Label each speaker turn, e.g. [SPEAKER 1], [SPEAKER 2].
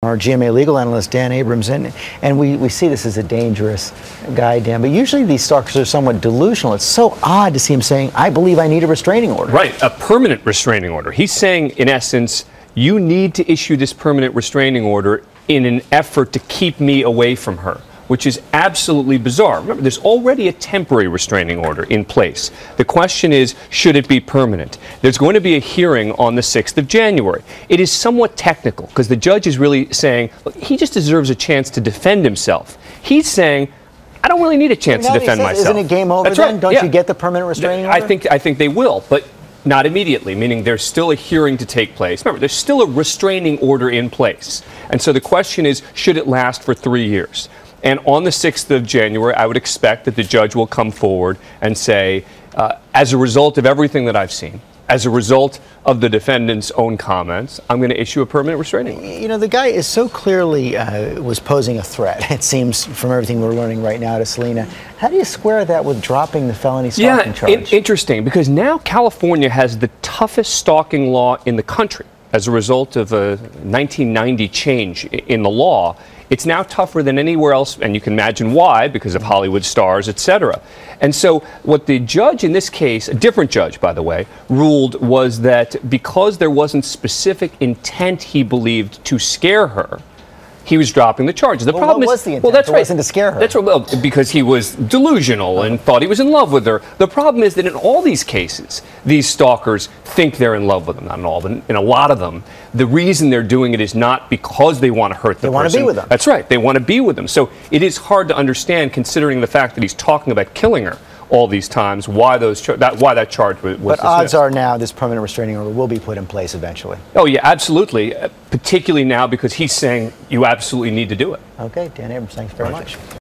[SPEAKER 1] our GMA legal analyst, Dan Abrams, and we see this as a dangerous guy, Dan, but usually these stalkers are somewhat delusional. It's so odd to see him saying, I believe I need a restraining order.
[SPEAKER 2] Right, a permanent restraining order. He's saying, in essence, you need to issue this permanent restraining order in an effort to keep me away from her, which is absolutely bizarre. Remember, there's already a temporary restraining order in place. The question is, should it be permanent? There's going to be a hearing on the 6th of January. It is somewhat technical because the judge is really saying, look, he just deserves a chance to defend himself. He's saying, I don't really need a chance to defend myself.
[SPEAKER 1] Isn't it game over?
[SPEAKER 2] That's
[SPEAKER 1] then?
[SPEAKER 2] right.
[SPEAKER 1] Don't you get the permanent restraining order?
[SPEAKER 2] I think they will, but not immediately, meaning there's still a hearing to take place. Remember, there's still a restraining order in place. And so the question is, should it last for 3 years? And on the 6th of January, I would expect that the judge will come forward and say, as a result of everything that I've seen, as a result of the defendant's own comments, I'm going to issue a permanent restraining order.
[SPEAKER 1] You know, the guy is so clearly was posing a threat, it seems, from everything we're learning right now, to Selena. How do you square that with dropping the felony stalking charge?
[SPEAKER 2] Interesting, because now California has the toughest stalking law in the country as a result of a 1990 change in the law. It's now tougher than anywhere else, and you can imagine why, because of Hollywood stars, etc. And so what the judge in this case, a different judge, by the way, ruled was that because there wasn't specific intent, he believed, to scare her, he was dropping the charges. The problem
[SPEAKER 1] what was the intent? Well, that's right. It wasn't to scare her.
[SPEAKER 2] That's right. Well, because he was delusional and thought he was in love with her. The problem is that in all these cases, these stalkers think they're in love with them. Not in all, but in a lot of them, the reason they're doing it is not because they want to hurt the person. They want to be with them. That's right. They want to be with them. So it is hard to understand, considering the fact that he's talking about killing her all these times, why that charge was dismissed.
[SPEAKER 1] But odds are now this permanent restraining order will be put in place eventually.
[SPEAKER 2] Oh, yeah, absolutely. Particularly now because he's saying you absolutely need to do it.
[SPEAKER 1] Okay, Dan Abrams, thanks very much.